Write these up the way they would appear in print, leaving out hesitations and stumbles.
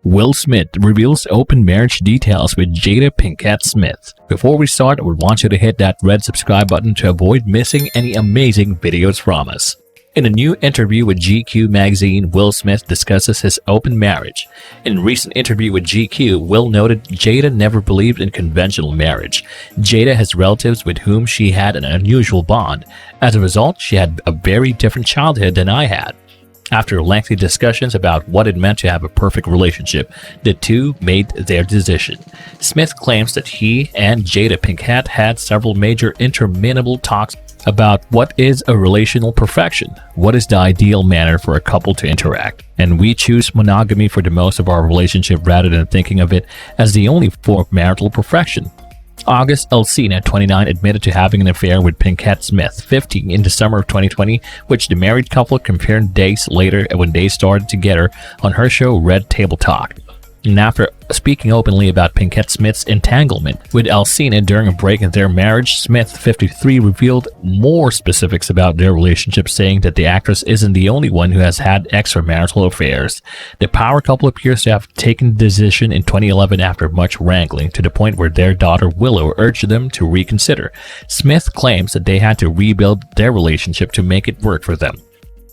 Will Smith reveals open marriage details with Jada Pinkett Smith. Before we start, I would want you to hit that red subscribe button to avoid missing any amazing videos from us. In a new interview with GQ magazine, Will Smith discusses his open marriage. In a recent interview with GQ, Will noted Jada never believed in conventional marriage. Jada has relatives with whom she had an unusual bond. As a result, she had a very different childhood than I had. After lengthy discussions about what it meant to have a perfect relationship, the two made their decision. Smith claims that he and Jada Pinkett had several major interminable talks about what is a relational perfection, what is the ideal manner for a couple to interact, and we choose monogamy for the most of our relationship rather than thinking of it as the only form of marital perfection. August Alsina, 29, admitted to having an affair with Pinkett Smith, 50, in the summer of 2020, which the married couple confirmed days later when they started together on her show Red Table Talk. And after speaking openly about Pinkett Smith's entanglement with Alsina during a break in their marriage, Smith, 53, revealed more specifics about their relationship, saying that the actress isn't the only one who has had extramarital affairs. The power couple appears to have taken the decision in 2011 after much wrangling, to the point where their daughter Willow urged them to reconsider. Smith claims that they had to rebuild their relationship to make it work for them.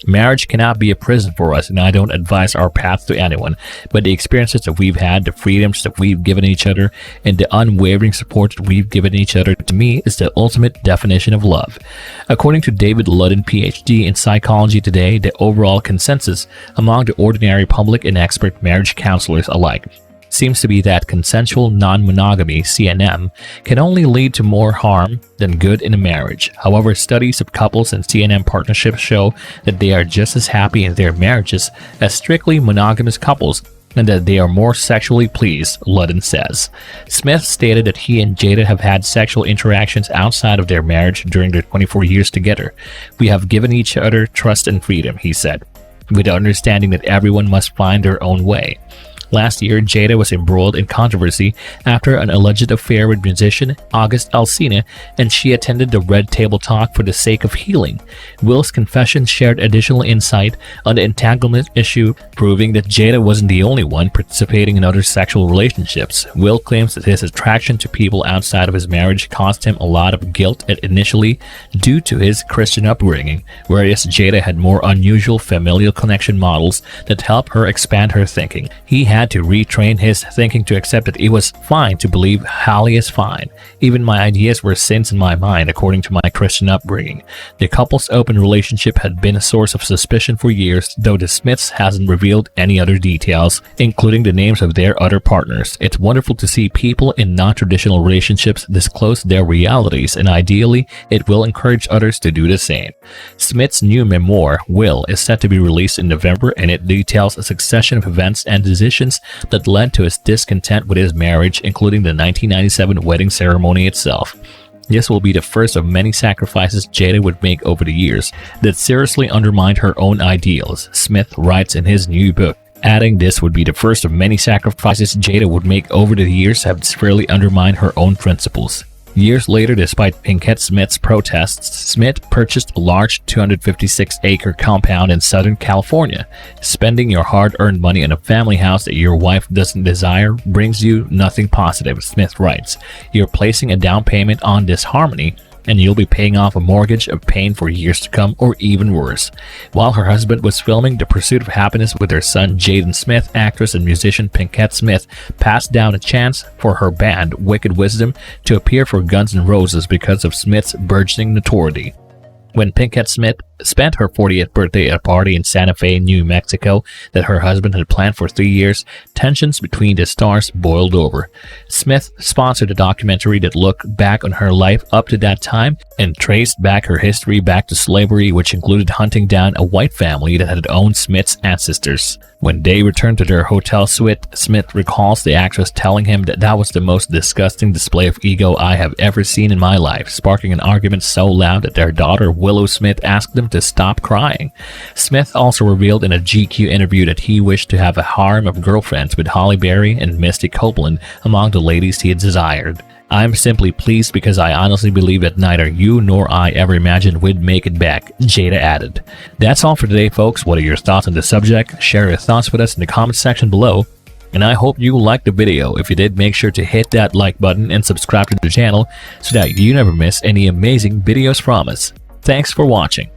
Marriage cannot be a prison for us, and I don't advise our path to anyone, but the experiences that we've had, the freedoms that we've given each other, and the unwavering support that we've given each other, to me, is the ultimate definition of love. According to David Ludden, PhD in Psychology Today, the overall consensus among the ordinary public and expert marriage counselors alike seems to be that consensual non-monogamy, CNM, can only lead to more harm than good in a marriage. However, studies of couples in CNM partnerships show that they are just as happy in their marriages as strictly monogamous couples, and that they are more sexually pleased, Ludden says. Smith stated that he and Jada have had sexual interactions outside of their marriage during their 24 years together. We have given each other trust and freedom, he said, with the understanding that everyone must find their own way. Last year, Jada was embroiled in controversy after an alleged affair with musician August Alsina, and she attended the Red Table Talk for the sake of healing. Will's confession shared additional insight on the entanglement issue, proving that Jada wasn't the only one participating in other sexual relationships. Will claims that his attraction to people outside of his marriage caused him a lot of guilt initially due to his Christian upbringing, whereas Jada had more unusual familial connection models that helped her expand her thinking. He had to retrain his thinking to accept that it was fine to believe Holly is fine. Even my ideas were sins in my mind, according to my Christian upbringing. The couple's open relationship had been a source of suspicion for years, though the Smiths hasn't revealed any other details, including the names of their other partners. It's wonderful to see people in non-traditional relationships disclose their realities, and ideally, it will encourage others to do the same. Smith's new memoir, Will, is set to be released in November, and it details a succession of events and decisions that led to his discontent with his marriage, including the 1997 wedding ceremony itself. This will be the first of many sacrifices Jada would make over the years that seriously undermined her own ideals, Smith writes in his new book, adding this would be the first of many sacrifices Jada would make over the years that have severely undermined her own principles. Years later, despite Pinkett Smith's protests, Smith purchased a large 256-acre compound in Southern California. Spending your hard-earned money on a family house that your wife doesn't desire brings you nothing positive, Smith writes. You're placing a down payment on disharmony, and you'll be paying off a mortgage of pain for years to come, or even worse. While her husband was filming The Pursuit of Happiness with their son Jaden Smith, actress and musician Pinkett Smith passed down a chance for her band, Wicked Wisdom, to appear for Guns N' Roses because of Smith's burgeoning notoriety. When Pinkett Smith spent her 40th birthday at a party in Santa Fe, New Mexico that her husband had planned for 3 years, tensions between the stars boiled over. Smith sponsored a documentary that looked back on her life up to that time and traced back her history back to slavery, which included hunting down a white family that had owned Smith's ancestors. When they returned to their hotel suite, Smith recalls the actress telling him that that was the most disgusting display of ego I have ever seen in my life, sparking an argument so loud that their daughter Willow Smith asked them to stop crying. Smith also revealed in a GQ interview that he wished to have a harem of girlfriends with Halle Berry and Misty Copeland among the ladies he had desired. I'm simply pleased because I honestly believe that neither you nor I ever imagined we'd make it back, Jada added. That's all for today, folks. What are your thoughts on the subject? Share your thoughts with us in the comment section below. And I hope you liked the video. If you did, make sure to hit that like button and subscribe to the channel so that you never miss any amazing videos from us. Thanks for watching.